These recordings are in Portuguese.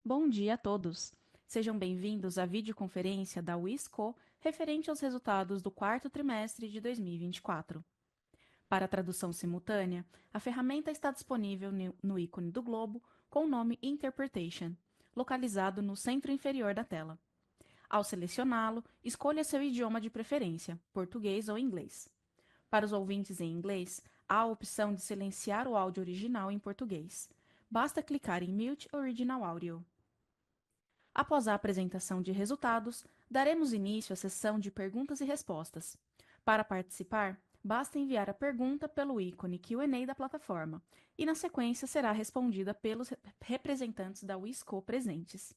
Bom dia a todos. Sejam bem-vindos à videoconferência da Wisco referente aos resultados do quarto trimestre de 2024. Para a tradução simultânea, a ferramenta está disponível no ícone do globo com o nome Interpretation, localizado no centro inferior da tela. Ao selecioná-lo, escolha seu idioma de preferência, português ou inglês. Para os ouvintes em inglês, há a opção de silenciar o áudio original em português. Basta clicar em Mute Original Audio. Após a apresentação de resultados, daremos início à sessão de perguntas e respostas. Para participar, basta enviar a pergunta pelo ícone Q&A da plataforma e, na sequência, será respondida pelos representantes da Wisco presentes.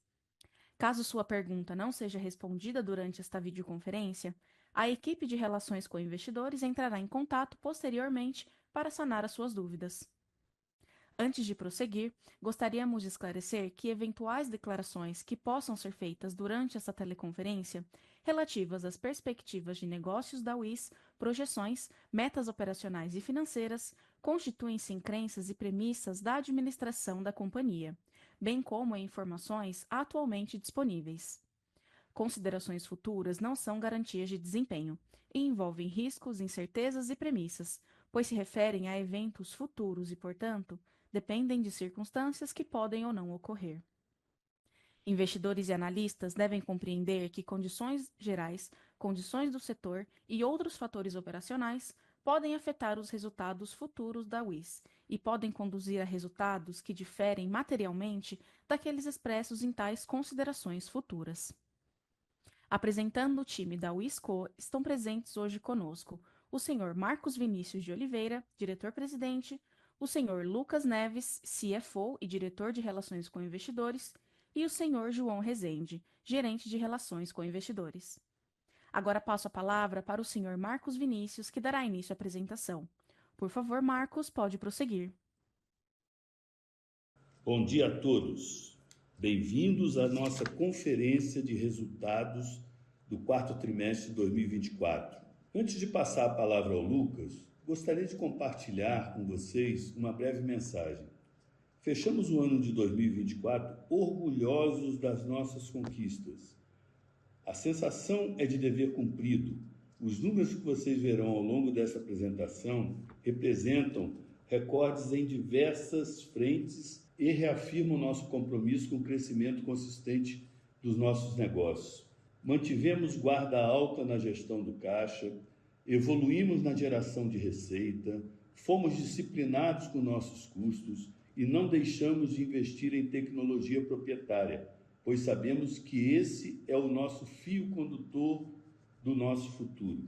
Caso sua pergunta não seja respondida durante esta videoconferência, a equipe de relações com investidores entrará em contato posteriormente para sanar as suas dúvidas. Antes de prosseguir, gostaríamos de esclarecer que eventuais declarações que possam ser feitas durante essa teleconferência, relativas às perspectivas de negócios da WIS, projeções, metas operacionais e financeiras, constituem-se em crenças e premissas da administração da companhia, bem como em informações atualmente disponíveis. Considerações futuras não são garantias de desempenho e envolvem riscos, incertezas e premissas, pois se referem a eventos futuros e, portanto, dependem de circunstâncias que podem ou não ocorrer. Investidores e analistas devem compreender que condições gerais, condições do setor e outros fatores operacionais podem afetar os resultados futuros da WIS e podem conduzir a resultados que diferem materialmente daqueles expressos em tais considerações futuras. Apresentando o time da Wisco, estão presentes hoje conosco o senhor Marcos Vinícius de Oliveira, diretor-presidente, o senhor Lucas Neves, CFO e diretor de Relações com Investidores, e o senhor João Rezende, gerente de Relações com Investidores. Agora passo a palavra para o senhor Marcos Vinícius, que dará início à apresentação. Por favor, Marcos, pode prosseguir. Bom dia a todos. Bem-vindos à nossa conferência de resultados do quarto trimestre de 2024. Antes de passar a palavra ao Lucas, gostaria de compartilhar com vocês uma breve mensagem. Fechamos o ano de 2024 orgulhosos das nossas conquistas. A sensação é de dever cumprido. Os números que vocês verão ao longo dessa apresentação representam recordes em diversas frentes e reafirmam nosso compromisso com o crescimento consistente dos nossos negócios. Mantivemos guarda alta na gestão do caixa, evoluímos na geração de receita, fomos disciplinados com nossos custos e não deixamos de investir em tecnologia proprietária, pois sabemos que esse é o nosso fio condutor do nosso futuro.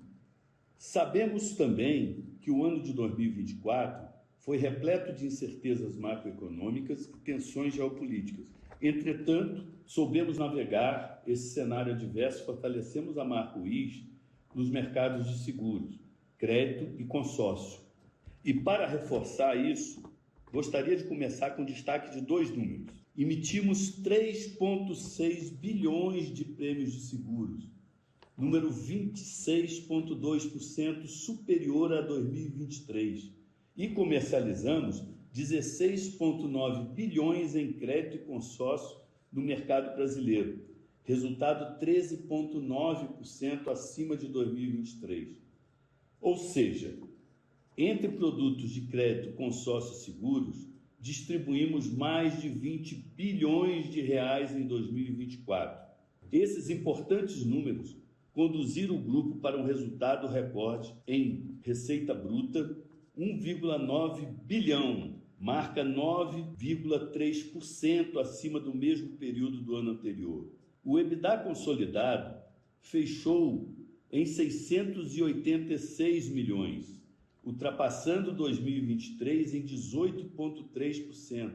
Sabemos também que o ano de 2024 foi repleto de incertezas macroeconômicas e tensões geopolíticas. Entretanto, soubemos navegar esse cenário adverso e fortalecemos a marca WIS nos mercados de seguros, crédito e consórcio. E para reforçar isso, gostaria de começar com destaque de dois números. Emitimos 3,6 bilhões de prêmios de seguros, número 26,2% superior a 2023. E comercializamos 16,9 bilhões em crédito e consórcio no mercado brasileiro, resultado 13,9% acima de 2023. Ou seja, entre produtos de crédito, consórcio e seguros, distribuímos mais de 20 bilhões de reais em 2024. Esses importantes números conduziram o grupo para um resultado recorde em receita bruta 1,9 bilhão, marca 9,3% acima do mesmo período do ano anterior. O EBITDA consolidado fechou em 686 milhões, ultrapassando 2023 em 18,3%.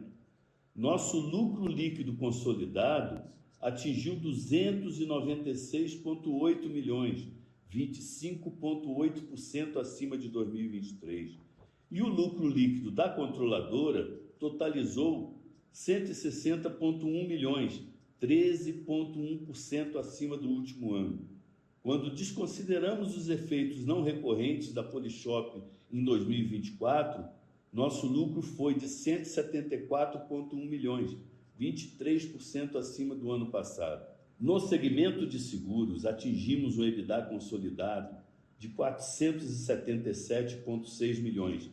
Nosso lucro líquido consolidado atingiu 296,8 milhões, 25,8% acima de 2023. E o lucro líquido da controladora totalizou 160,1 milhões, 13,1% acima do último ano. Quando desconsideramos os efeitos não recorrentes da Polishop em 2024, nosso lucro foi de 174,1 milhões, 23% acima do ano passado. No segmento de seguros, atingimos um EBITDA consolidado de 477,6 milhões,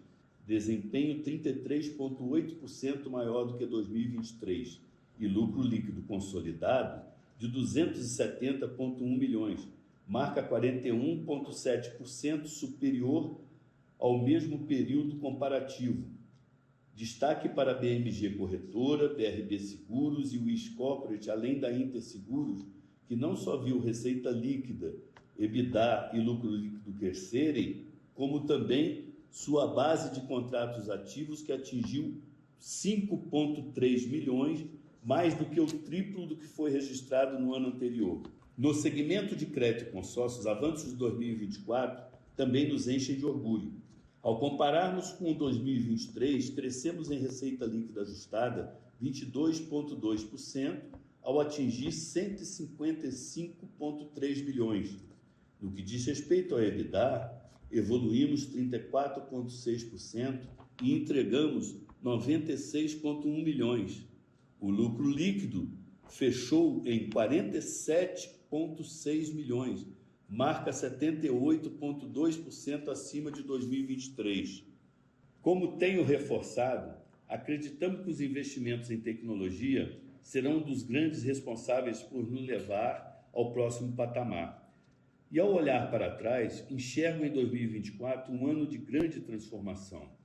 desempenho 33,8% maior do que 2023, e lucro líquido consolidado de 270,1 milhões, marca 41,7% superior ao mesmo período comparativo. Destaque para a BMG Corretora, BRB Seguros e o Wiz Corporate, além da Interseguros, que não só viu receita líquida, EBITDA e lucro líquido crescerem, como também sua base de contratos ativos, que atingiu 5,3 milhões, mais do que o triplo do que foi registrado no ano anterior. No segmento de crédito e consórcios, avanços de 2024 também nos enchem de orgulho. Ao compararmos com 2023, crescemos em receita líquida ajustada 22,2%, ao atingir 155,3 milhões. No que diz respeito ao EBITDA, evoluímos 34,6% e entregamos 96,1 milhões. O lucro líquido fechou em 47,6 milhões, marca 78,2% acima de 2023. Como tenho reforçado, acreditamos que os investimentos em tecnologia serão um dos grandes responsáveis por nos levar ao próximo patamar. E ao olhar para trás, enxergo em 2024 um ano de grande transformação.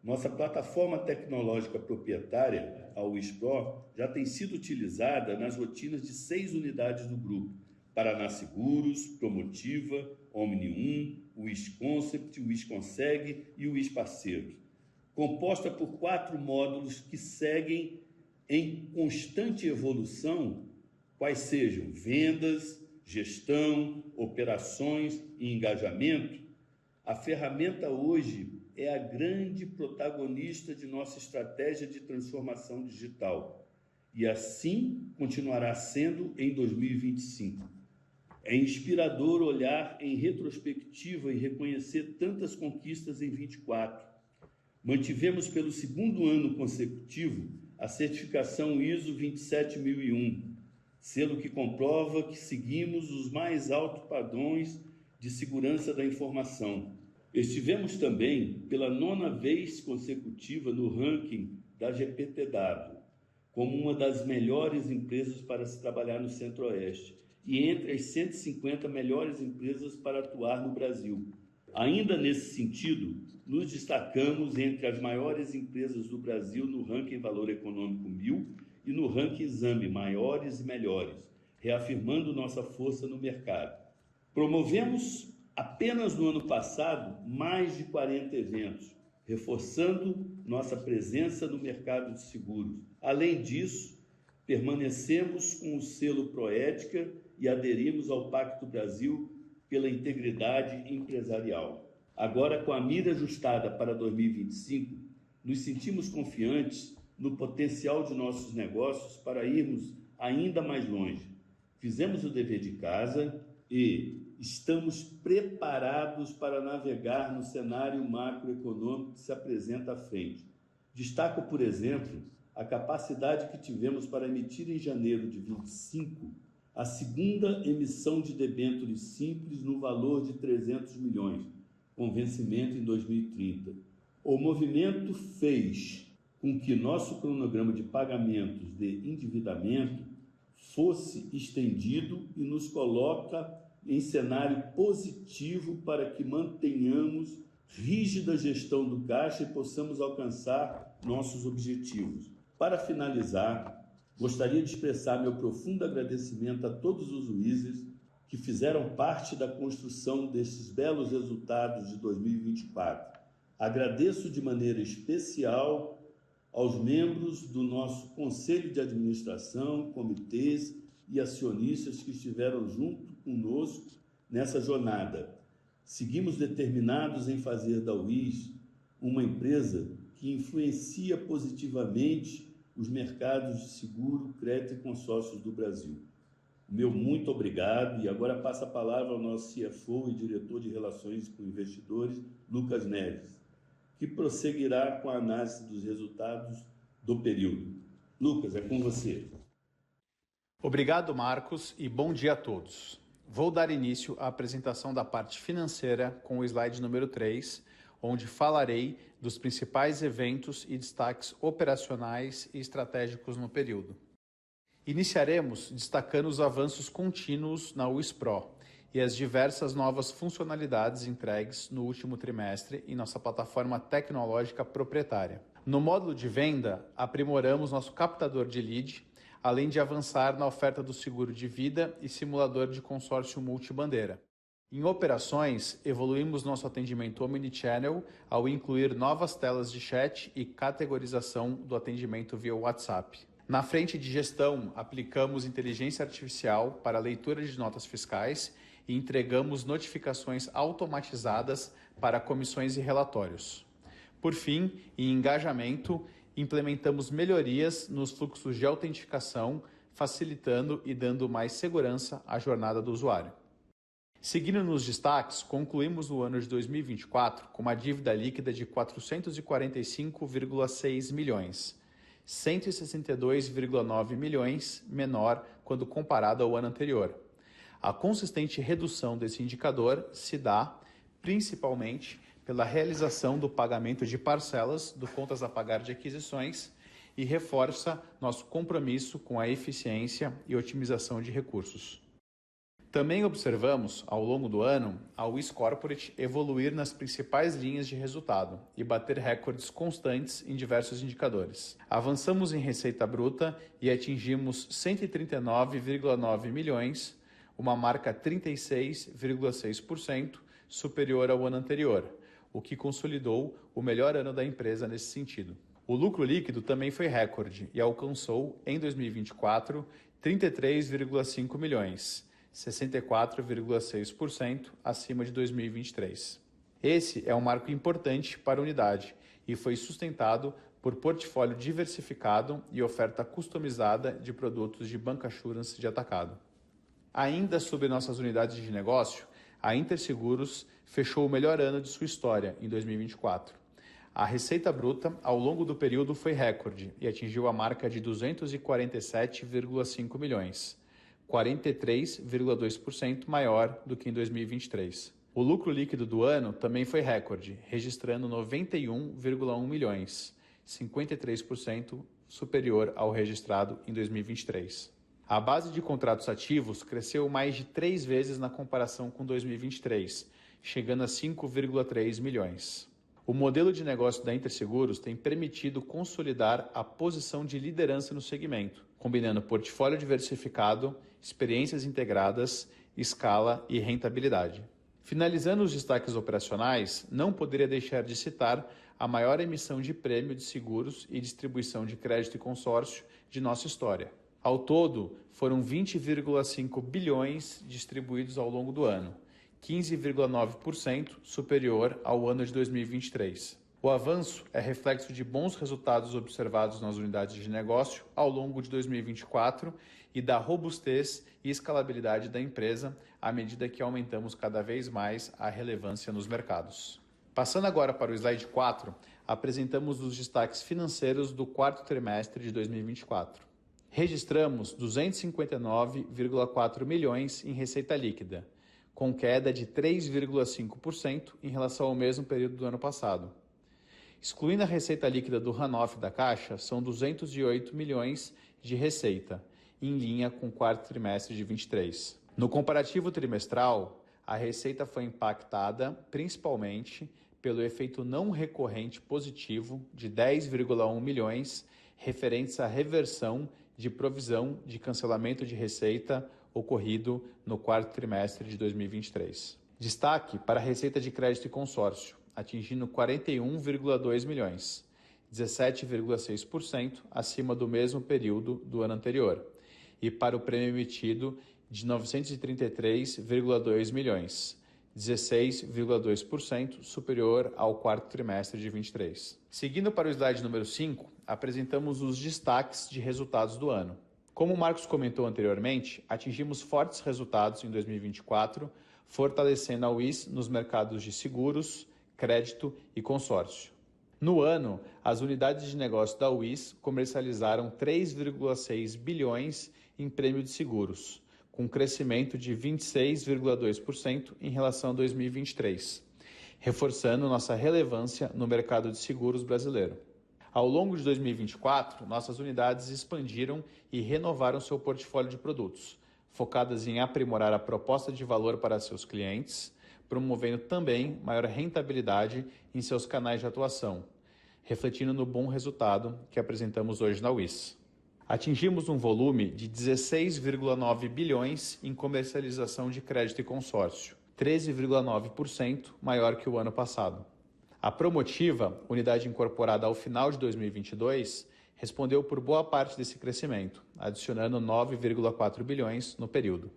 Nossa plataforma tecnológica proprietária, a WISPRO, já tem sido utilizada nas rotinas de 6 unidades do grupo: Paraná Seguros, Promotiva, Omni 1, Wiz Concept, Wiz Consegue e Wiz Parceiros, composta por 4 módulos que seguem em constante evolução, quais sejam vendas, gestão, operações e engajamento. A ferramenta hoje é a grande protagonista de nossa estratégia de transformação digital e assim continuará sendo em 2025. É inspirador olhar em retrospectiva e reconhecer tantas conquistas em 24. Mantivemos pelo 2º ano consecutivo a certificação ISO 27001, selo que comprova que seguimos os mais altos padrões de segurança da informação. Estivemos também pela 9ª vez consecutiva no ranking da GPTW, como uma das melhores empresas para se trabalhar no Centro-Oeste e entre as 150 melhores empresas para atuar no Brasil. Ainda nesse sentido, nos destacamos entre as maiores empresas do Brasil no ranking Valor Econômico 1000 e no ranking Exame Maiores e Melhores, reafirmando nossa força no mercado. Promovemos apenas no ano passado mais de 40 eventos, reforçando nossa presença no mercado de seguros. Além disso, permanecemos com o selo Proética e aderimos ao Pacto Brasil pela integridade empresarial. Agora, com a mira ajustada para 2025, nos sentimos confiantes no potencial de nossos negócios para irmos ainda mais longe. Fizemos o dever de casa e estamos preparados para navegar no cenário macroeconômico que se apresenta à frente. Destaco, por exemplo, a capacidade que tivemos para emitir em janeiro de 25 a 2ª emissão de debêntures simples no valor de 300 milhões, com vencimento em 2030. O movimento fez com que nosso cronograma de pagamentos de endividamento fosse estendido e nos coloca em cenário positivo para que mantenhamos rígida gestão do caixa e possamos alcançar nossos objetivos. Para finalizar, gostaria de expressar meu profundo agradecimento a todos os juízes que fizeram parte da construção desses belos resultados de 2024. Agradeço de maneira especial aos membros do nosso Conselho de Administração, comitês e acionistas que estiveram junto conosco nessa jornada. Seguimos determinados em fazer da Wiz uma empresa que influencia positivamente os mercados de seguro, crédito e consórcios do Brasil. Meu muito obrigado, e agora passo a palavra ao nosso CFO e diretor de Relações com Investidores, Lucas Neves, que prosseguirá com a análise dos resultados do período. Lucas, é com você. Obrigado, Marcos, e bom dia a todos. Vou dar início à apresentação da parte financeira com o slide número 3, onde falarei dos principais eventos e destaques operacionais e estratégicos no período. Iniciaremos destacando os avanços contínuos na WIS-Pro e as diversas novas funcionalidades entregues no último trimestre em nossa plataforma tecnológica proprietária. No módulo de venda, aprimoramos nosso captador de lead, além de avançar na oferta do seguro de vida e simulador de consórcio multibandeira. Em operações, evoluímos nosso atendimento omnichannel ao incluir novas telas de chat e categorização do atendimento via WhatsApp. Na frente de gestão, aplicamos inteligência artificial para a leitura de notas fiscais e entregamos notificações automatizadas para comissões e relatórios. Por fim, em engajamento, implementamos melhorias nos fluxos de autenticação, facilitando e dando mais segurança à jornada do usuário. Seguindo nos destaques, concluímos o ano de 2024 com uma dívida líquida de 445,6 milhões, 162,9 milhões menor quando comparado ao ano anterior. A consistente redução desse indicador se dá, principalmente, pela realização do pagamento de parcelas do contas a pagar de aquisições e reforça nosso compromisso com a eficiência e otimização de recursos. Também observamos, ao longo do ano, a WIS Corporate evoluir nas principais linhas de resultado e bater recordes constantes em diversos indicadores. Avançamos em receita bruta e atingimos 139,9 milhões, uma marca 36,6% superior ao ano anterior, o que consolidou o melhor ano da empresa nesse sentido. O lucro líquido também foi recorde e alcançou, em 2024, 33,5 milhões, 64,6% acima de 2023. Esse é um marco importante para a unidade e foi sustentado por portfólio diversificado e oferta customizada de produtos de bancassurance de atacado. Ainda sobre nossas unidades de negócio, a Interseguros fechou o melhor ano de sua história em 2024. A receita bruta ao longo do período foi recorde e atingiu a marca de 247,5 milhões, 43,2% maior do que em 2023. O lucro líquido do ano também foi recorde, registrando 91,1 milhões, 53% superior ao registrado em 2023. A base de contratos ativos cresceu mais de 3 vezes na comparação com 2023, chegando a 5,3 milhões. O modelo de negócio da Interseguros tem permitido consolidar a posição de liderança no segmento, combinando portfólio diversificado, experiências integradas, escala e rentabilidade. Finalizando os destaques operacionais, não poderia deixar de citar a maior emissão de prêmio de seguros e distribuição de crédito e consórcio de nossa história. Ao todo, foram 20,5 bilhões distribuídos ao longo do ano, 15,9% superior ao ano de 2023. O avanço é reflexo de bons resultados observados nas unidades de negócio ao longo de 2024 e da robustez e escalabilidade da empresa à medida que aumentamos cada vez mais a relevância nos mercados. Passando agora para o slide 4, apresentamos os destaques financeiros do quarto trimestre de 2024. Registramos 259,4 milhões em receita líquida, com queda de 3,5% em relação ao mesmo período do ano passado. Excluindo a receita líquida do runoff da Caixa, são 208 milhões de receita, em linha com o quarto trimestre de 2023. No comparativo trimestral, a receita foi impactada principalmente pelo efeito não recorrente positivo de 10,1 milhões referentes à reversão de provisão de cancelamento de receita ocorrido no quarto trimestre de 2023. Destaque para a receita de crédito e consórcio, atingindo 41,2 milhões, 17,6% acima do mesmo período do ano anterior, e para o prêmio emitido de 933,2 milhões, 16,2% superior ao quarto trimestre de 2023. Seguindo para o slide número 5, apresentamos os destaques de resultados do ano. Como o Marcos comentou anteriormente, atingimos fortes resultados em 2024, fortalecendo a WIS nos mercados de seguros, crédito e consórcio. No ano, as unidades de negócio da UIS comercializaram 3,6 bilhões em prêmio de seguros, com um crescimento de 26,2% em relação a 2023, reforçando nossa relevância no mercado de seguros brasileiro. Ao longo de 2024, nossas unidades expandiram e renovaram seu portfólio de produtos, focadas em aprimorar a proposta de valor para seus clientes, promovendo também maior rentabilidade em seus canais de atuação, refletindo no bom resultado que apresentamos hoje na UIS. Atingimos um volume de 16,9 bilhões em comercialização de crédito e consórcio, 13,9% maior que o ano passado. A Promotiva, unidade incorporada ao final de 2022, respondeu por boa parte desse crescimento, adicionando 9,4 bilhões no período.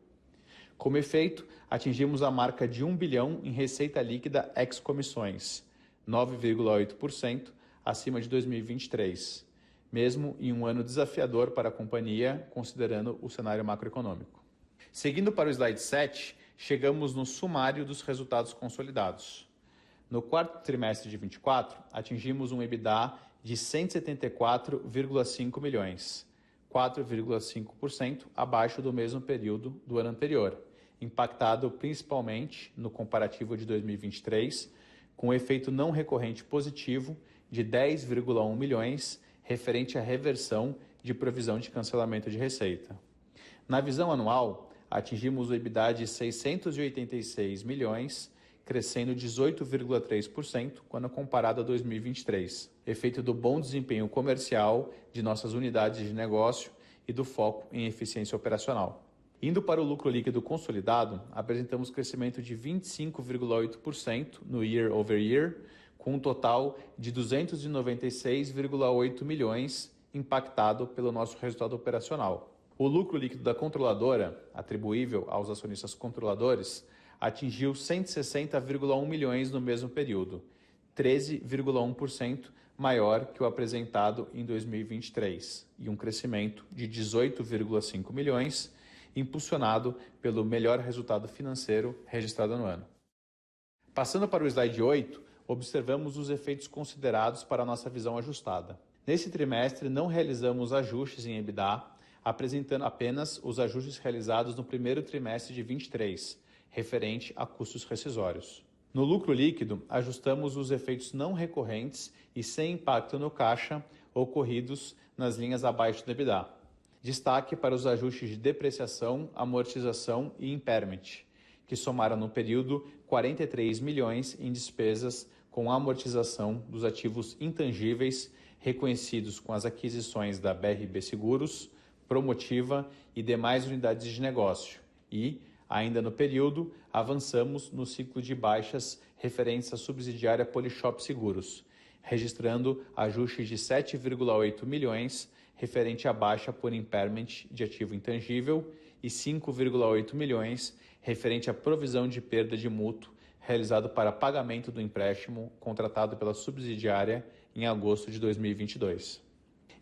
Como efeito, atingimos a marca de 1 bilhão em receita líquida ex-comissões, 9,8% acima de 2023, mesmo em um ano desafiador para a companhia, considerando o cenário macroeconômico. Seguindo para o slide 7, chegamos no sumário dos resultados consolidados. No quarto trimestre de 24, atingimos um EBITDA de 174,5 milhões, 4,5% abaixo do mesmo período do ano anterior, impactado principalmente no comparativo de 2023, com um efeito não recorrente positivo de 10,1 milhões, referente à reversão de provisão de cancelamento de receita. Na visão anual, atingimos o EBITDA de 686 milhões, crescendo 18,3% quando comparado a 2023, efeito do bom desempenho comercial de nossas unidades de negócio e do foco em eficiência operacional. Indo para o lucro líquido consolidado, apresentamos crescimento de 25,8% no year over year, com um total de 296,8 milhões impactado pelo nosso resultado operacional. O lucro líquido da controladora, atribuível aos acionistas controladores, atingiu 160,1 milhões no mesmo período, 13,1% maior que o apresentado em 2023, e um crescimento de 18,5 milhões, impulsionado pelo melhor resultado financeiro registrado no ano. Passando para o slide 8, observamos os efeitos considerados para a nossa visão ajustada. Nesse trimestre, não realizamos ajustes em EBITDA, apresentando apenas os ajustes realizados no primeiro trimestre de 23, referente a custos rescisórios. No lucro líquido, ajustamos os efeitos não recorrentes e sem impacto no caixa ocorridos nas linhas abaixo do EBITDA. Destaque para os ajustes de depreciação, amortização e impairment, que somaram no período 43 milhões em despesas com amortização dos ativos intangíveis reconhecidos com as aquisições da BRB Seguros, Promotiva e demais unidades de negócio e, ainda no período, avançamos no ciclo de baixas referentes à subsidiária Polishop Seguros, registrando ajustes de 7,8 milhões referente à baixa por impairment de ativo intangível e 5,8 milhões referente à provisão de perda de mútuo realizado para pagamento do empréstimo contratado pela subsidiária em agosto de 2022.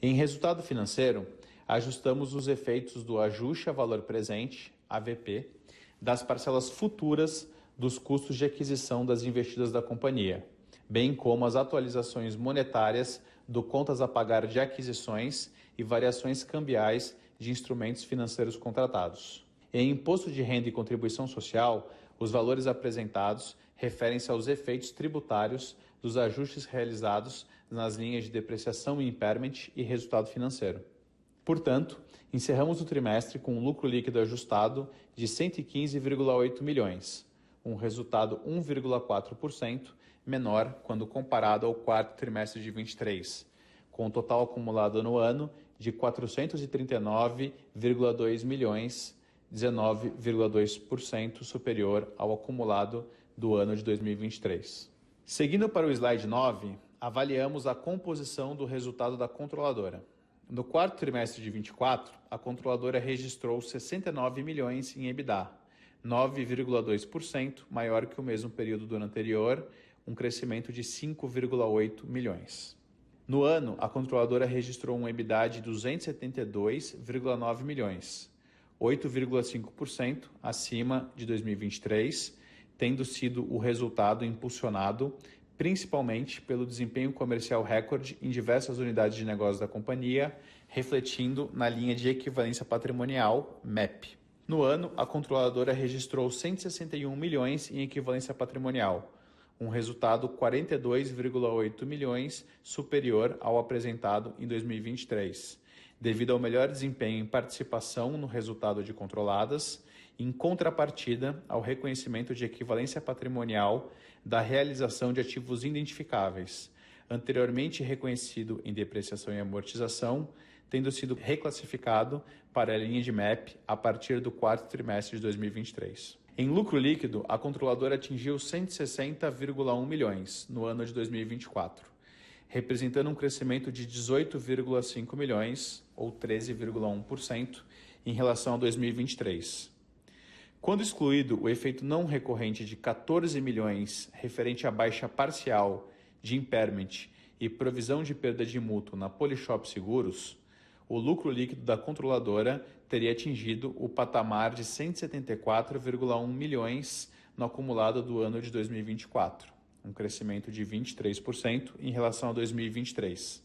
Em resultado financeiro, ajustamos os efeitos do ajuste a valor presente, AVP, das parcelas futuras dos custos de aquisição das investidas da companhia, bem como as atualizações monetárias do contas a pagar de aquisições e variações cambiais de instrumentos financeiros contratados. Em imposto de renda e contribuição social, os valores apresentados referem-se aos efeitos tributários dos ajustes realizados nas linhas de depreciação e impairment e resultado financeiro. Portanto, encerramos o trimestre com um lucro líquido ajustado de 115,8 milhões, um resultado 1,4% menor quando comparado ao quarto trimestre de 23, com um total acumulado no ano de 439,2 milhões, 19,2% superior ao acumulado do ano de 2023. Seguindo para o slide 9, avaliamos a composição do resultado da controladora. No quarto trimestre de 24, a controladora registrou 69 milhões em EBITDA, 9,2% maior que o mesmo período do ano anterior, um crescimento de 5,8 milhões. No ano, a controladora registrou um EBITDA de 272,9 milhões, 8,5% acima de 2023, tendo sido o resultado impulsionado principalmente pelo desempenho comercial recorde em diversas unidades de negócio da companhia, refletindo na linha de equivalência patrimonial, MEP. No ano, a controladora registrou 161 milhões em equivalência patrimonial, um resultado 42,8 milhões superior ao apresentado em 2023, devido ao melhor desempenho em participação no resultado de controladas, em contrapartida ao reconhecimento de equivalência patrimonial da realização de ativos identificáveis, anteriormente reconhecido em depreciação e amortização, tendo sido reclassificado para a linha de MEP a partir do quarto trimestre de 2023. Em lucro líquido, a controladora atingiu 160,1 milhões no ano de 2024, representando um crescimento de 18,5 milhões, ou 13,1%, em relação a 2023. Quando excluído o efeito não recorrente de 14 milhões referente à baixa parcial de impairment e provisão de perda de mútuo na Polishop Seguros, o lucro líquido da controladora teria atingido o patamar de 174,1 milhões no acumulado do ano de 2024, um crescimento de 23% em relação a 2023.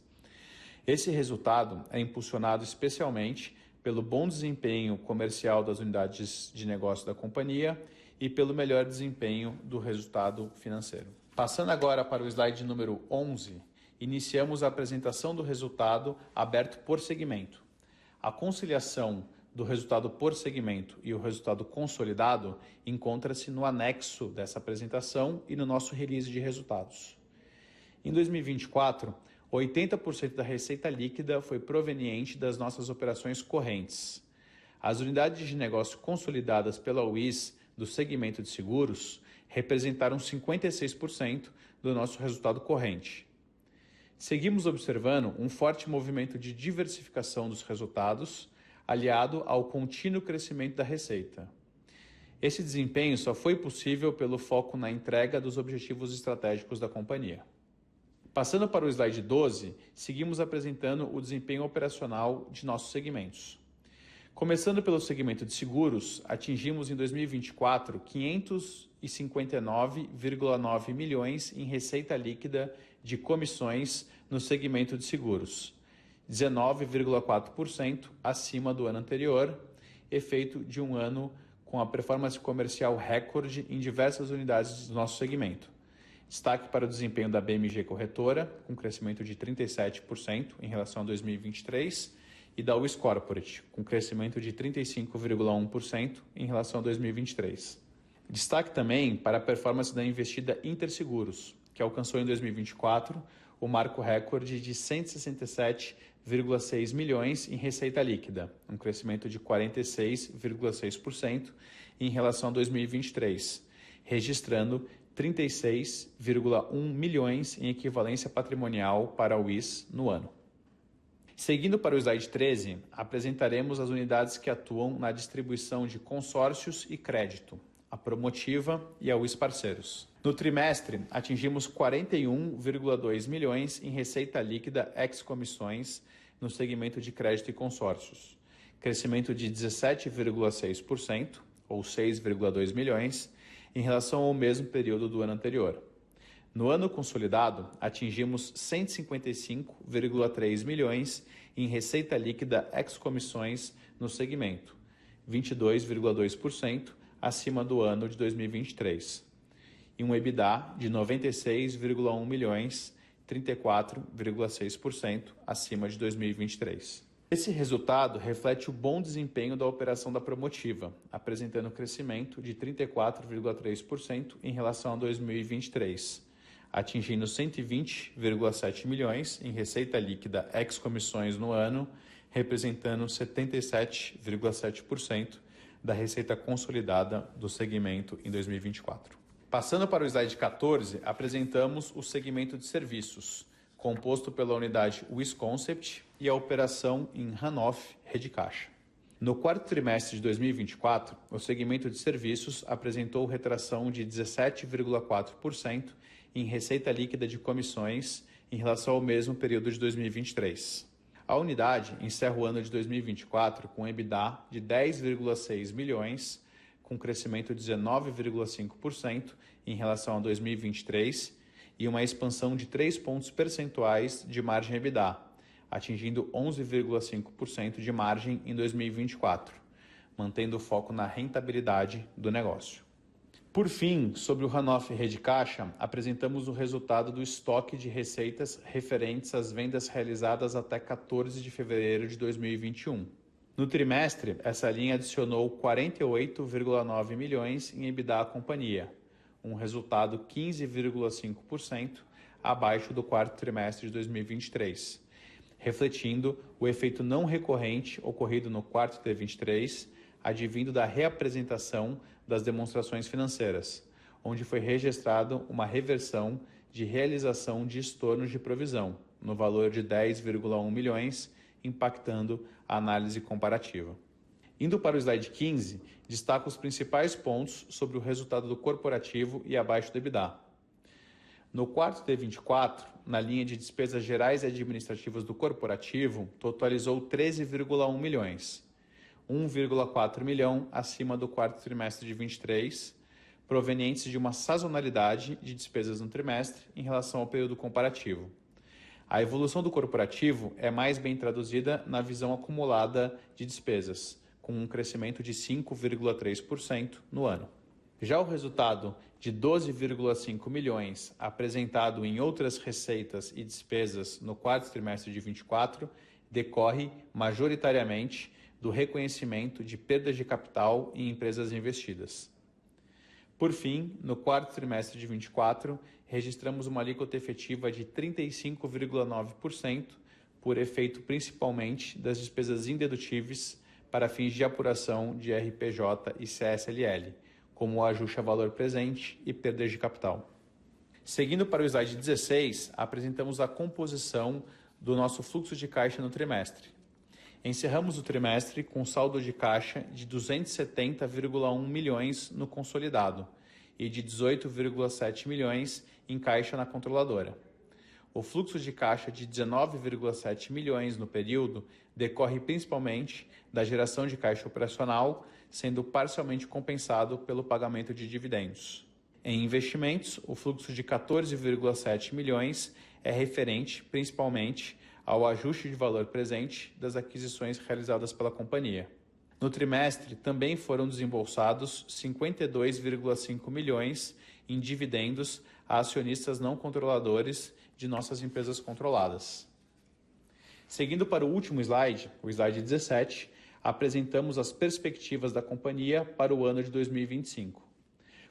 Esse resultado é impulsionado especialmente pelo bom desempenho comercial das unidades de negócio da companhia e pelo melhor desempenho do resultado financeiro. Passando agora para o slide número 11, iniciamos a apresentação do resultado aberto por segmento. A conciliação do resultado por segmento e o resultado consolidado encontra-se no anexo dessa apresentação e no nosso release de resultados. Em 2024, 80% da receita líquida foi proveniente das nossas operações correntes. As unidades de negócio consolidadas pela UIS do segmento de seguros representaram 56% do nosso resultado corrente. Seguimos observando um forte movimento de diversificação dos resultados, aliado ao contínuo crescimento da receita. Esse desempenho só foi possível pelo foco na entrega dos objetivos estratégicos da companhia. Passando para o slide 12, seguimos apresentando o desempenho operacional de nossos segmentos. Começando pelo segmento de seguros, atingimos em 2024 559,9 milhões em receita líquida de comissões no segmento de seguros, 19,4% acima do ano anterior, efeito de um ano com a performance comercial recorde em diversas unidades do nosso segmento. Destaque para o desempenho da BMG Corretora, com crescimento de 37% em relação a 2023, e da UIS Corporate, com crescimento de 35,1% em relação a 2023. Destaque também para a performance da investida Interseguros, que alcançou em 2024 o marco recorde de 167,6 milhões em receita líquida, um crescimento de 46,6% em relação a 2023, registrando 36,1 milhões em equivalência patrimonial para a UIS no ano. Seguindo para o slide 13, apresentaremos as unidades que atuam na distribuição de consórcios e crédito, a Promotiva e a UIS Parceiros. No trimestre, atingimos 41,2 milhões em receita líquida ex-comissões no segmento de crédito e consórcios, crescimento de 17,6%, ou 6,2 milhões, em relação ao mesmo período do ano anterior. No ano consolidado, atingimos 155,3 milhões em receita líquida ex-comissões no segmento, 22,2% acima do ano de 2023, e um EBITDA de 96,1 milhões, 34,6% acima de 2023. Esse resultado reflete o bom desempenho da operação da Promotiva, apresentando crescimento de 34,3% em relação a 2023, atingindo 120,7 milhões em receita líquida ex-comissões no ano, representando 77,7% da receita consolidada do segmento em 2024. Passando para o slide 14, apresentamos o segmento de serviços, composto pela unidade WIS Concept e a operação em Hanoff Rede Caixa. No quarto trimestre de 2024, o segmento de serviços apresentou retração de 17,4% em receita líquida de comissões em relação ao mesmo período de 2023. A unidade encerra o ano de 2024 com EBITDA de 10,6 milhões, com crescimento de 19,5% em relação a 2023 e uma expansão de 3 pontos percentuais de margem EBITDA, atingindo 11,5% de margem em 2024, mantendo o foco na rentabilidade do negócio. Por fim, sobre o runoff rede caixa, apresentamos o resultado do estoque de receitas referentes às vendas realizadas até 14 de fevereiro de 2021. No trimestre, essa linha adicionou 48,9 milhões em EBITDA à companhia, um resultado 15,5% abaixo do quarto trimestre de 2023, refletindo o efeito não recorrente ocorrido no quarto T23, advindo da reapresentação das demonstrações financeiras, onde foi registrado uma reversão de realização de estornos de provisão, no valor de 10,1 milhões, impactando a análise comparativa. Indo para o slide 15, destaco os principais pontos sobre o resultado do corporativo e abaixo do EBITDA. No quarto T24, na linha de despesas gerais e administrativas do corporativo, totalizou 13,1 milhões, 1,4 milhão acima do quarto trimestre de 23, provenientes de uma sazonalidade de despesas no trimestre em relação ao período comparativo. A evolução do corporativo é mais bem traduzida na visão acumulada de despesas, com um crescimento de 5,3% no ano. Já o resultado de 12,5 milhões apresentado em outras receitas e despesas no quarto trimestre de 24 decorre majoritariamente do reconhecimento de perdas de capital em empresas investidas. Por fim, no quarto trimestre de 24, registramos uma alíquota efetiva de 35,9%, por efeito principalmente das despesas indedutíveis para fins de apuração de RPJ e CSLL, como o ajuste a valor presente e perdas de capital. Seguindo para o slide 16, apresentamos a composição do nosso fluxo de caixa no trimestre. Encerramos o trimestre com saldo de caixa de 270,1 milhões no consolidado e de 18,7 milhões em caixa na controladora. O fluxo de caixa de 19,7 milhões no período decorre principalmente da geração de caixa operacional, sendo parcialmente compensado pelo pagamento de dividendos. Em investimentos, o fluxo de 14,7 milhões é referente principalmente ao ajuste de valor presente das aquisições realizadas pela companhia. No trimestre, também foram desembolsados 52,5 milhões em dividendos a acionistas não controladores de nossas empresas controladas. Seguindo para o último slide, o slide 17, apresentamos as perspectivas da companhia para o ano de 2025.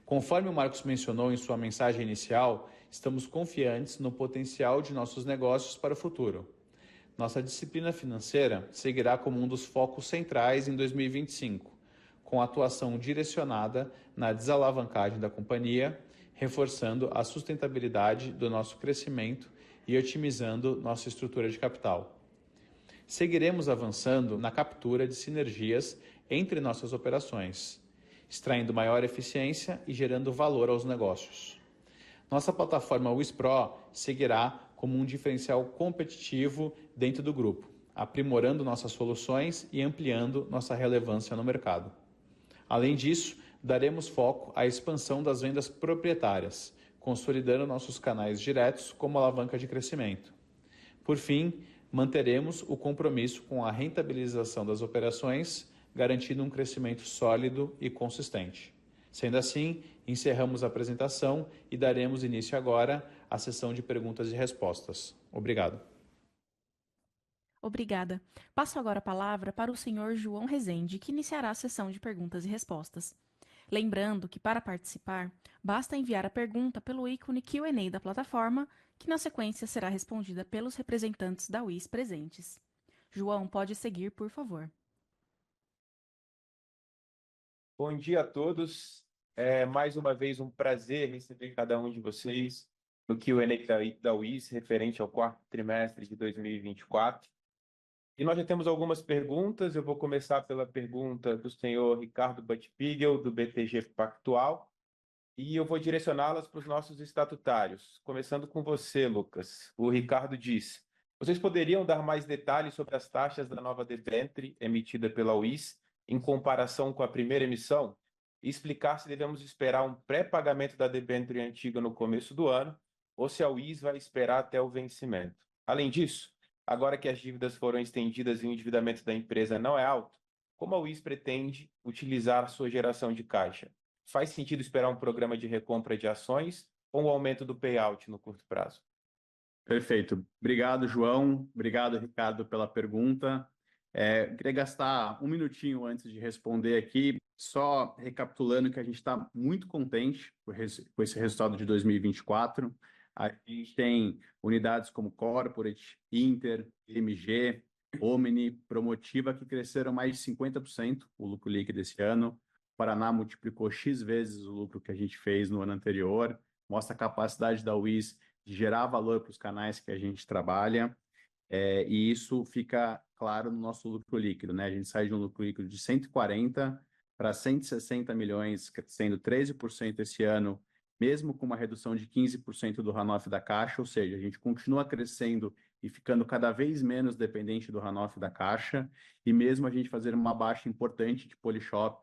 Conforme o Marcos mencionou em sua mensagem inicial, estamos confiantes no potencial de nossos negócios para o futuro. Nossa disciplina financeira seguirá como um dos focos centrais em 2025, com atuação direcionada na desalavancagem da companhia, reforçando a sustentabilidade do nosso crescimento e otimizando nossa estrutura de capital. Seguiremos avançando na captura de sinergias entre nossas operações, extraindo maior eficiência e gerando valor aos negócios. Nossa plataforma WISPRO seguirá como um diferencial competitivo dentro do grupo, aprimorando nossas soluções e ampliando nossa relevância no mercado. Além disso, daremos foco à expansão das vendas proprietárias, consolidando nossos canais diretos como alavanca de crescimento. Por fim, manteremos o compromisso com a rentabilização das operações, garantindo um crescimento sólido e consistente. Sendo assim, encerramos a apresentação e daremos início agora à sessão de perguntas e respostas. Obrigado. Obrigada. Passo agora a palavra para o senhor João Rezende, que iniciará a sessão de perguntas e respostas. Lembrando que, para participar, basta enviar a pergunta pelo ícone Q&A da plataforma, que na sequência será respondida pelos representantes da WIS presentes. João, pode seguir, por favor. Bom dia a todos. É mais uma vez um prazer receber cada um de vocês no Q&A da WIS referente ao quarto trimestre de 2024. E nós já temos algumas perguntas. Eu vou começar pela pergunta do senhor Ricardo Buttpigel, do BTG Pactual, e eu vou direcioná-las para os nossos estatutários. Começando com você, Lucas. O Ricardo diz: vocês poderiam dar mais detalhes sobre as taxas da nova debênture emitida pela WIS em comparação com a primeira emissão? E explicar se devemos esperar um pré-pagamento da debênture antiga no começo do ano ou se a UIS vai esperar até o vencimento. Além disso, agora que as dívidas foram estendidas e o endividamento da empresa não é alto, como a UIS pretende utilizar sua geração de caixa? Faz sentido esperar um programa de recompra de ações ou um aumento do payout no curto prazo? Perfeito. Obrigado, João. Obrigado, Ricardo, pela pergunta. Queria gastar um minutinho antes de responder aqui, só recapitulando que a gente está muito contente com esse resultado de 2024. A gente tem unidades como Corporate, Inter, MG, Omni, Promotiva, que cresceram mais de 50% o lucro líquido esse ano. O Paraná multiplicou X vezes o lucro que a gente fez no ano anterior. Mostra a capacidade da UIS de gerar valor para os canais que a gente trabalha, e isso fica claro no nosso lucro líquido, né? A gente sai de um lucro líquido de 140 para 160 milhões, crescendo 13% esse ano, mesmo com uma redução de 15% do runoff da caixa, ou seja, a gente continua crescendo e ficando cada vez menos dependente do runoff da caixa, e mesmo a gente fazer uma baixa importante de Polishop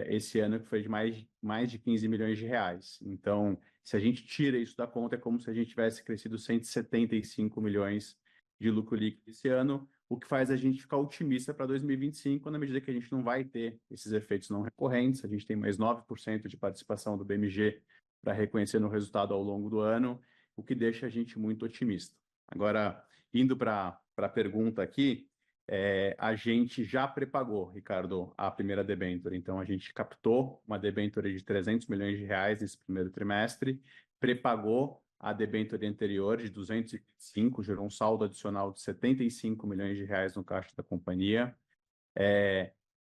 esse ano, que foi de mais de 15 milhões de reais. Então, se a gente tira isso da conta, é como se a gente tivesse crescido 175 milhões de lucro líquido esse ano, o que faz a gente ficar otimista para 2025, na medida que a gente não vai ter esses efeitos não recorrentes, a gente tem mais 9% de participação do BMG para reconhecer no resultado ao longo do ano, o que deixa a gente muito otimista. Agora, indo para a pergunta aqui, a gente já prepagou, Ricardo, a primeira debênture. Então, a gente captou uma debênture de 300 milhões de reais nesse primeiro trimestre, prepagou a debênture anterior de 225, gerou um saldo adicional de 75 milhões de reais no caixa da companhia.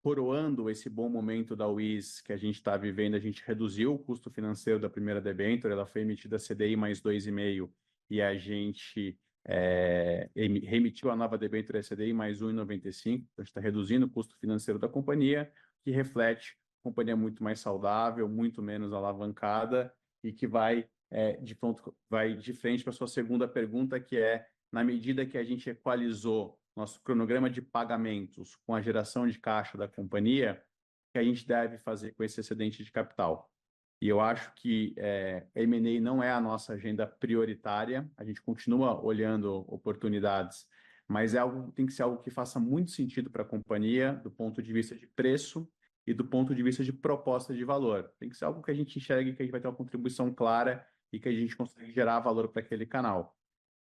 Coroando esse bom momento da UIS que a gente está vivendo, a gente reduziu o custo financeiro da primeira debênture, ela foi emitida CDI mais 2,5 e a gente remitiu a nova debênture CDI mais 1,95, então a gente está reduzindo o custo financeiro da companhia, que reflete uma companhia muito mais saudável, muito menos alavancada e que vai de frente para a sua segunda pergunta, que é, na medida que a gente equalizou nosso cronograma de pagamentos com a geração de caixa da companhia, que a gente deve fazer com esse excedente de capital. E eu acho que M&A não é a nossa agenda prioritária, a gente continua olhando oportunidades, mas tem que ser algo que faça muito sentido para a companhia, do ponto de vista de preço e do ponto de vista de proposta de valor. Tem que ser algo que a gente enxergue que a gente vai ter uma contribuição clara e que a gente consegue gerar valor para aquele canal.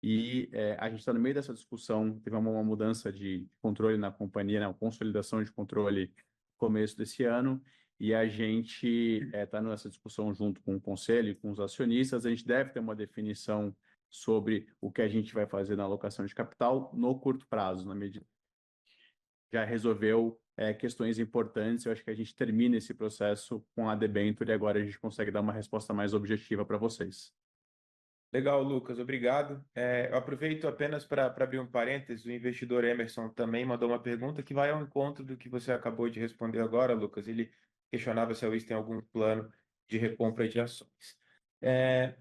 E a gente está no meio dessa discussão, teve uma mudança de controle na companhia, né, uma consolidação de controle no começo desse ano, e a gente está nessa discussão junto com o conselho e com os acionistas. A gente deve ter uma definição sobre o que a gente vai fazer na alocação de capital no curto prazo, na medida que já resolveu questões importantes. Eu acho que a gente termina esse processo com a debênture e agora a gente consegue dar uma resposta mais objetiva para vocês. Legal, Lucas, obrigado. Eu aproveito apenas para abrir um parênteses, o investidor Emerson também mandou uma pergunta que vai ao encontro do que você acabou de responder agora, Lucas. Ele questionava se a UIS tem algum plano de recompra de ações.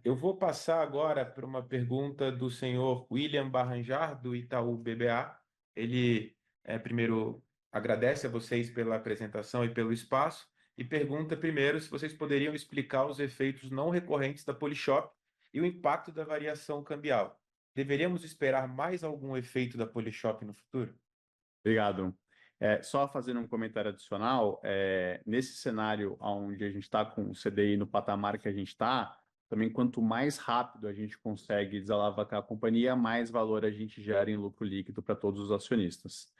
Eu vou passar agora para uma pergunta do senhor William Barranjar, do Itaú BBA. Ele primeiro agradece a vocês pela apresentação e pelo espaço e pergunta primeiro se vocês poderiam explicar os efeitos não recorrentes da Polishop e o impacto da variação cambial. Deveríamos esperar mais algum efeito da Polishop no futuro? Obrigado. Só fazendo um comentário adicional, nesse cenário onde a gente está com o CDI no patamar que a gente está, também quanto mais rápido a gente consegue desalavancar a companhia, mais valor a gente gera em lucro líquido para todos os acionistas.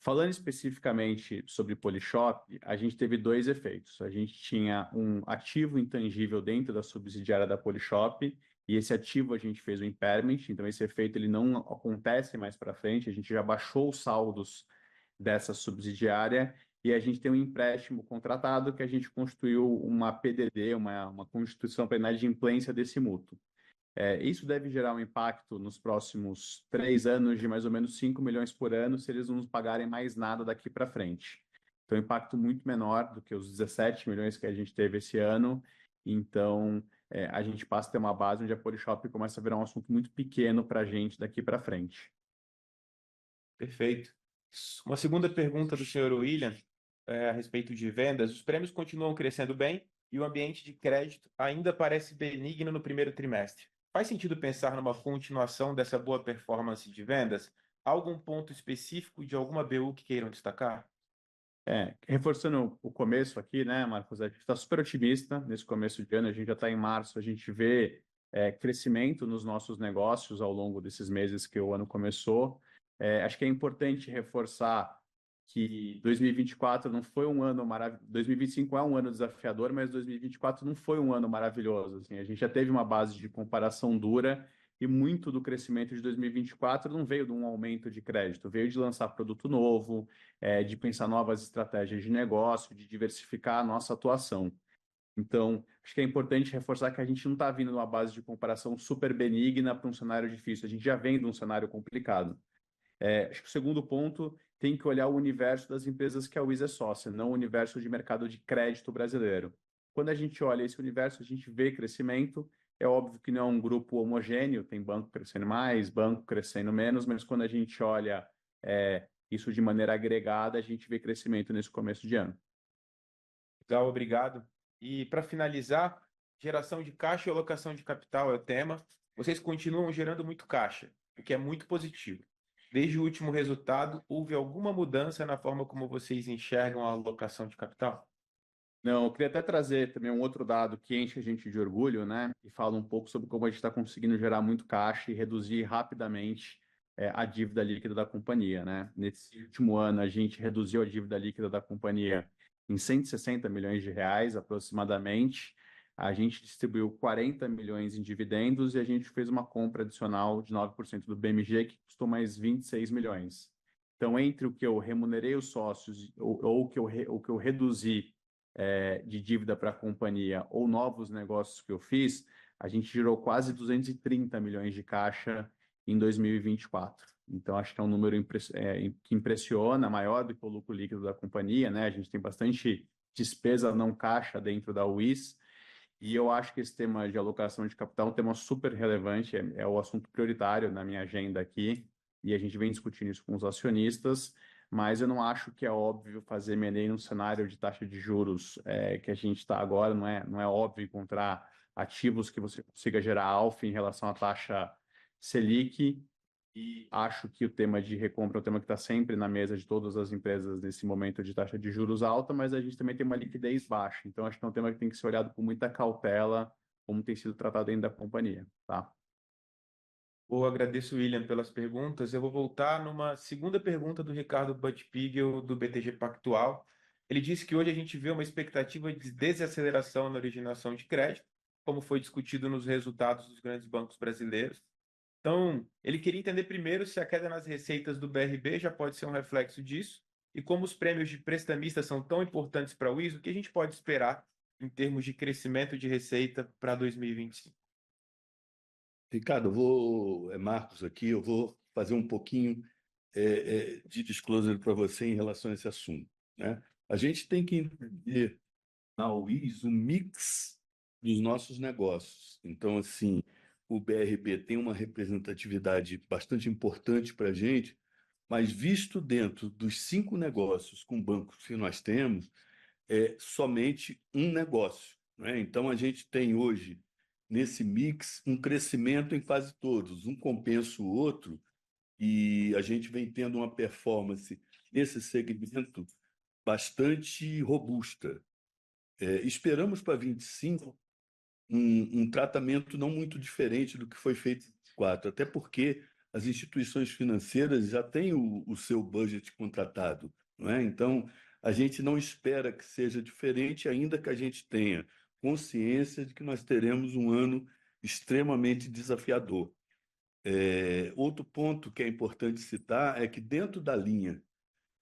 Falando especificamente sobre Polishop, a gente teve dois efeitos. A gente tinha um ativo intangível dentro da subsidiária da Polishop, e esse ativo a gente fez o impairment, então esse efeito ele não acontece mais para frente, a gente já baixou os saldos dessa subsidiária, e a gente tem um empréstimo contratado que a gente constituiu uma PDD, uma constituição para inadimplência desse mútuo. Isso deve gerar um impacto nos próximos 3 anos de mais ou menos 5 milhões por ano, se eles não nos pagarem mais nada daqui para frente. Então, um impacto muito menor do que os 17 milhões que a gente teve esse ano. Então, a gente passa a ter uma base onde a Polishop começa a virar um assunto muito pequeno para a gente daqui para frente. Perfeito. Uma segunda pergunta do senhor William, a respeito de vendas. Os prêmios continuam crescendo bem e o ambiente de crédito ainda parece benigno no primeiro trimestre. faz sentido pensar numa continuação dessa boa performance de vendas? Algum ponto específico de alguma BU que queiram destacar? Reforçando o começo aqui, né, Marcos? A gente está super otimista nesse começo de ano. A gente já está em março, a gente vê crescimento nos nossos negócios ao longo desses meses que o ano começou. Acho que é importante reforçar que 2024 não foi um ano maravilhoso. 2025 é um ano desafiador, mas 2024 não foi um ano maravilhoso. Assim, a gente já teve uma base de comparação dura e muito do crescimento de 2024 não veio de um aumento de crédito, veio de lançar produto novo, de pensar novas estratégias de negócio, de diversificar a nossa atuação. Então, acho que é importante reforçar que a gente não está vindo de uma base de comparação super benigna para um cenário difícil, a gente já vem de um cenário complicado. Acho que o segundo ponto tem que olhar o universo das empresas que a Wiz é sócia, não o universo de mercado de crédito brasileiro. Quando a gente olha esse universo, a gente vê crescimento. É óbvio que não é um grupo homogêneo, tem banco crescendo mais, banco crescendo menos, mas quando a gente olha isso de maneira agregada, a gente vê crescimento nesse começo de ano. Legal, obrigado. E para finalizar, geração de caixa e alocação de capital é o tema. Vocês continuam gerando muito caixa, o que é muito positivo. Desde o último resultado, houve alguma mudança na forma como vocês enxergam a alocação de capital? Não, eu queria até trazer também um outro dado que enche a gente de orgulho, né? E fala um pouco sobre como a gente está conseguindo gerar muito caixa e reduzir rapidamente a dívida líquida da companhia, né? Nesse último ano, a gente reduziu a dívida líquida da companhia em 160 milhões de reais, aproximadamente. A gente distribuiu 40 milhões em dividendos e a gente fez uma compra adicional de 9% do BMG, que custou mais 26 milhões. Então, entre o que eu remunerei os sócios ou o que eu reduzi de dívida para a companhia ou novos negócios que eu fiz, a gente gerou quase 230 milhões de caixa em 2024. Então, acho que é um número que impressiona, maior do que o lucro líquido da companhia, né? A gente tem bastante despesa não caixa dentro da Wiz, e eu acho que esse tema de alocação de capital é um tema super relevante, é o assunto prioritário na minha agenda aqui, e a gente vem discutindo isso com os acionistas, mas eu não acho que é óbvio fazer M&A num cenário de taxa de juros que a gente está agora, não é óbvio encontrar ativos que você consiga gerar alfa em relação à taxa Selic, e acho que o tema de recompra é um tema que está sempre na mesa de todas as empresas nesse momento de taxa de juros alta, mas a gente também tem uma liquidez baixa. Então, acho que é um tema que tem que ser olhado com muita cautela, como tem sido tratado dentro da companhia, tá? Eu agradeço, William, pelas perguntas. Eu vou voltar numa segunda pergunta do Ricardo Buchpiguel, do BTG Pactual. Ele disse que hoje a gente vê uma expectativa de desaceleração na originação de crédito, como foi discutido nos resultados dos grandes bancos brasileiros. Então, ele queria entender primeiro se a queda nas receitas do BRB já pode ser um reflexo disso, e como os prêmios de prestamistas são tão importantes para o ISO, o que a gente pode esperar em termos de crescimento de receita para 2025? Ricardo, Marcos aqui, eu vou fazer um pouquinho de disclosure para você em relação a esse assunto, né? A gente tem que entender na UIS o mix dos nossos negócios. Então, assim, o BRB tem uma representatividade bastante importante para a gente, mas visto dentro dos 5 negócios com bancos que nós temos, é somente um negócio, né? Então, a gente tem hoje, nesse mix, um crescimento em quase todos, um compensa o outro, e a gente vem tendo uma performance nesse segmento bastante robusta. Esperamos para 25 um tratamento não muito diferente do que foi feito em 24, até porque as instituições financeiras já têm o seu budget contratado, não é? Então, a gente não espera que seja diferente, ainda que a gente tenha consciência de que nós teremos um ano extremamente desafiador. Outro ponto que é importante citar é que dentro da linha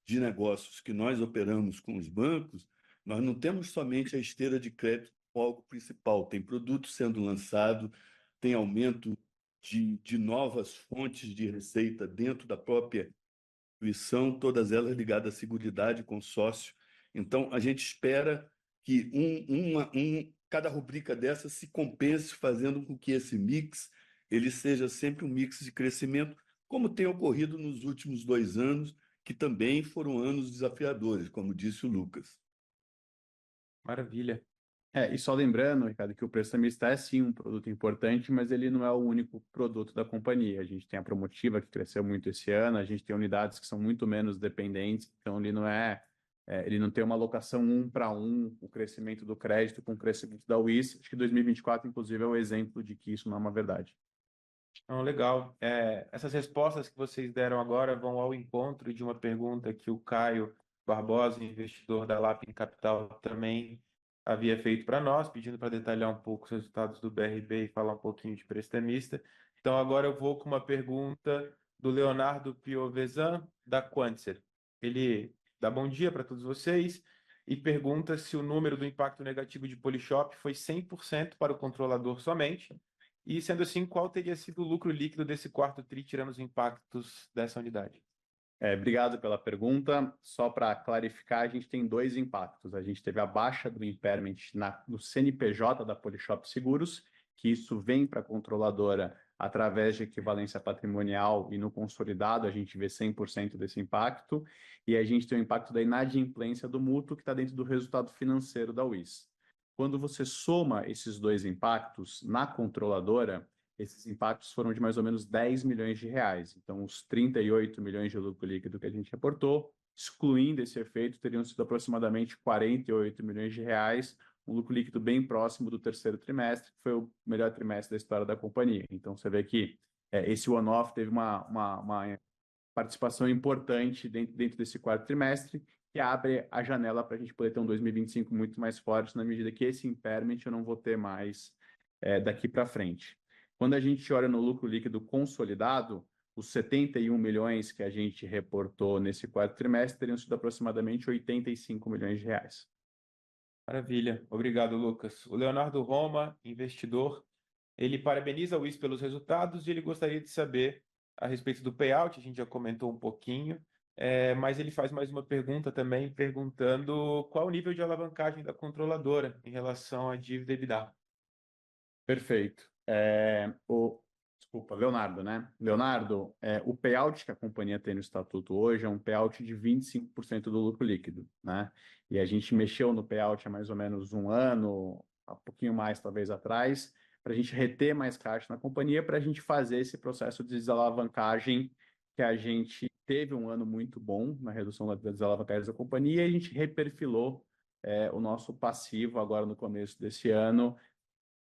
de negócios que nós operamos com os bancos, nós não temos somente a esteira de crédito como algo principal, tem produto sendo lançado, tem aumento de novas fontes de receita dentro da própria instituição, todas elas ligadas à seguridade, consórcio. Então, a gente espera que cada rubrica dessa se compense, fazendo com que esse mix ele seja sempre um mix de crescimento, como tem ocorrido nos últimos 2 anos, que também foram anos desafiadores, como disse o Lucas. Maravilha. E só lembrando, Ricardo, que o prestamista é sim um produto importante, mas ele não é o único produto da companhia. A gente tem a Promotiva, que cresceu muito esse ano, a gente tem unidades que são muito menos dependentes, então ele não tem uma alocação um para um, o crescimento do crédito com o crescimento da UIS. Acho que 2024, inclusive, é o exemplo de que isso não é uma verdade. Não, legal. Essas respostas que vocês deram agora vão ao encontro de uma pergunta que o Caio Barbosa, investidor da Lapin Capital, também havia feito para nós, pedindo para detalhar um pouco os resultados do BRB e falar um pouquinho de prestamista. Então, agora eu vou com uma pergunta do Leonardo Piovesan, da Quantser. Ele dá bom dia para todos vocês e pergunta se o número do impacto negativo de Polishop foi 100% para o controlador somente. E, sendo assim, qual teria sido o lucro líquido desse quarto TRI, tirando os impactos dessa unidade? Obrigado pela pergunta. Só para clarificar, a gente tem dois impactos. A gente teve a baixa do impairment no CNPJ da Polishop Seguros, que isso vem para a controladora através de equivalência patrimonial, e no consolidado a gente vê 100% desse impacto. E a gente tem o impacto da inadimplência do mútuo, que está dentro do resultado financeiro da UIS. Quando você soma esses dois impactos na controladora, esses impactos foram de mais ou menos 10 milhões de reais. Então, os 38 milhões de lucro líquido que a gente reportou, excluindo esse efeito, teriam sido aproximadamente 48 milhões de reais, um lucro líquido bem próximo do terceiro trimestre, que foi o melhor trimestre da história da companhia. Então, você vê que esse one-off teve uma participação importante dentro desse quarto trimestre, que abre a janela para a gente poder ter um 2025 muito mais forte, na medida que esse impairment eu não vou ter mais daqui para frente. Quando a gente olha no lucro líquido consolidado, os 71 milhões que a gente reportou nesse quarto trimestre teriam sido aproximadamente 85 milhões de reais. Maravilha. Obrigado, Lucas. O Leonardo Roma, investidor, ele parabeniza o WIS pelos resultados e ele gostaria de saber a respeito do payout, a gente já comentou um pouquinho, mas ele faz mais uma pergunta também, perguntando qual o nível de alavancagem da controladora em relação à dívida EBITDA. Perfeito. Desculpa, Leonardo, né? Leonardo, o payout que a companhia tem no estatuto hoje é um payout de 25% do lucro líquido, né? E a gente mexeu no payout há mais ou menos um ano, há um pouquinho mais talvez atrás, para a gente reter mais caixa na companhia, para a gente fazer esse processo de desalavancagem, que a gente teve um ano muito bom na redução das desalavancagem da companhia, e a gente reperfilou o nosso passivo agora no começo desse ano,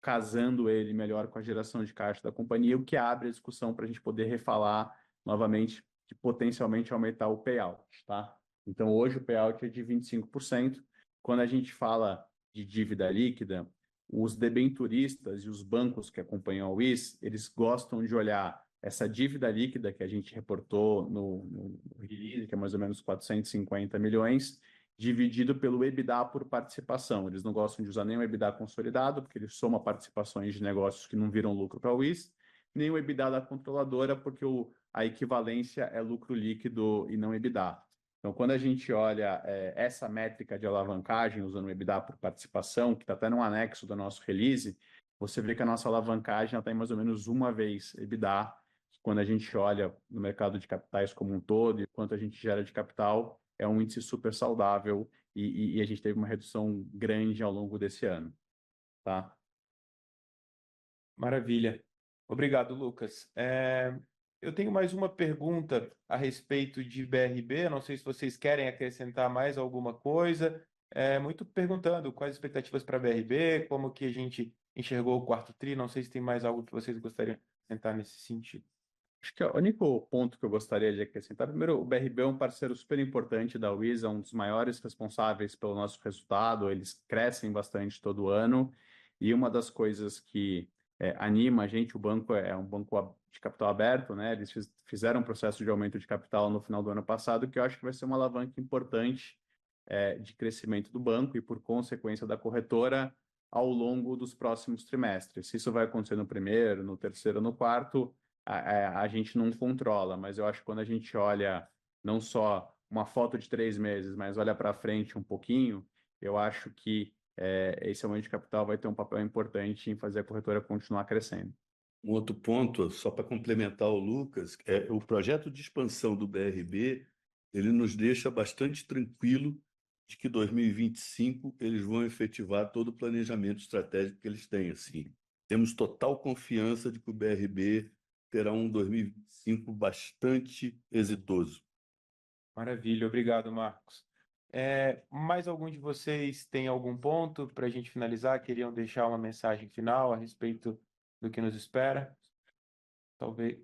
casando ele melhor com a geração de caixa da companhia, o que abre a discussão para a gente poder refalar novamente de potencialmente aumentar o payout, tá? Então, hoje o payout é de 25%. Quando a gente fala de dívida líquida, os debenturistas e os bancos que acompanham a WIS, eles gostam de olhar essa dívida líquida que a gente reportou no release, que é mais ou menos 450 milhões, dividido pelo EBITDA por participação. Eles não gostam de usar nem o EBITDA consolidado, porque ele soma participações de negócios que não viram lucro para a WIS, nem o EBITDA da controladora, porque a equivalência é lucro líquido e não EBITDA. Então, quando a gente olha essa métrica de alavancagem, usando o EBITDA por participação, que está até no anexo do nosso release, você vê que a nossa alavancagem está em mais ou menos uma vez EBITDA, quando a gente olha no mercado de capitais como um todo e quanto a gente gera de capital, é um índice super saudável e a gente teve uma redução grande ao longo desse ano, tá? Maravilha. Obrigado, Lucas. Eu tenho mais uma pergunta a respeito de BRB. Eu não sei se vocês querem acrescentar mais alguma coisa. Muito perguntando quais as expectativas para a BRB, como que a gente enxergou o quarto TRI. Não sei se tem mais algo que vocês gostariam de acrescentar nesse sentido. Acho que o único ponto que eu gostaria de acrescentar, primeiro, o BRB é um parceiro super importante da WIS, é um dos maiores responsáveis pelo nosso resultado, eles crescem bastante todo ano, e uma das coisas que anima a gente, o banco é um banco de capital aberto, né? Eles fizeram um processo de aumento de capital no final do ano passado, que eu acho que vai ser uma alavanca importante de crescimento do banco e, por consequência, da corretora ao longo dos próximos trimestres. Se isso vai acontecer no primeiro, no terceiro, no quarto, a gente não controla, mas eu acho que quando a gente olha não só uma foto de 3 meses, mas olha para frente um pouquinho, eu acho que esse aumento de capital vai ter um papel importante em fazer a corretora continuar crescendo. Um outro ponto, só para complementar o Lucas, o projeto de expansão do BRB, ele nos deixa bastante tranquilo de que 2025 eles vão efetivar todo o planejamento estratégico que eles têm. Assim. Temos total confiança de que o BRB terá um 2025 bastante exitoso. Maravilha, obrigado, Marcos. Mais algum de vocês tem algum ponto para a gente finalizar? Queriam deixar uma mensagem final a respeito do que nos espera? Talvez.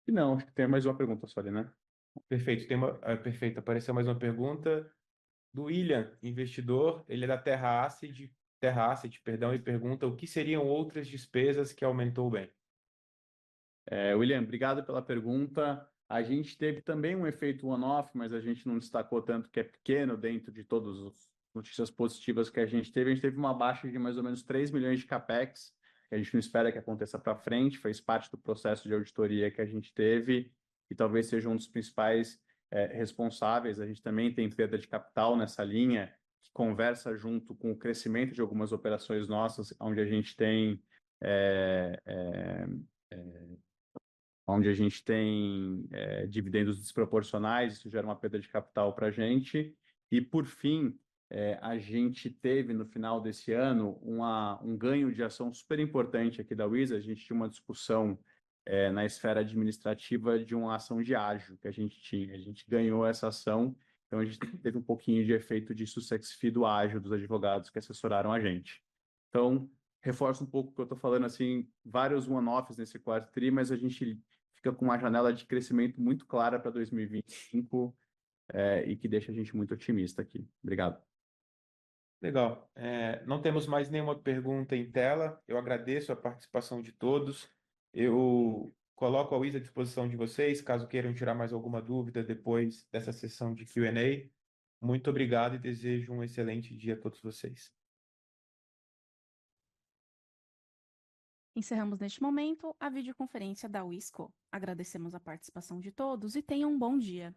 E não, acho que tem mais uma pergunta só ali, né? Perfeito, perfeito. Apareceu mais uma pergunta do William, investidor. Ele é da Terra Asset, perdão, e pergunta o que seriam outras despesas que aumentou bem. William, obrigado pela pergunta. A gente teve também um efeito one-off, mas a gente não destacou tanto que é pequeno dentro de todas as notícias positivas que a gente teve. A gente teve uma baixa de mais ou menos 3 milhões de CAPEX, que a gente não espera que aconteça para frente, fez parte do processo de auditoria que a gente teve e talvez seja um dos principais responsáveis. A gente também tem perda de capital nessa linha, que conversa junto com o crescimento de algumas operações nossas, onde a gente tem dividendos desproporcionais, isso gera uma perda de capital para a gente. E, por fim, a gente teve, no final desse ano, um ganho de ação super importante aqui da Wiz. A gente tinha uma discussão na esfera administrativa de uma ação de ágio que a gente tinha. A gente ganhou essa ação, então a gente teve um pouquinho de efeito de success fee do ágio dos advogados que assessoraram a gente. Então, reforço um pouco o que eu estou falando, assim, vários one-offs nesse quarto tri, mas a gente fica com uma janela de crescimento muito clara para 2025 e que deixa a gente muito otimista aqui. Obrigado. Legal. Não temos mais nenhuma pergunta em tela. Eu agradeço a participação de todos. Eu coloco a Wiz à disposição de vocês, caso queiram tirar mais alguma dúvida depois dessa sessão de Q&A. Muito obrigado e desejo um excelente dia a todos vocês. Encerramos neste momento a videoconferência da Wisco. Agradecemos a participação de todos e tenham um bom dia.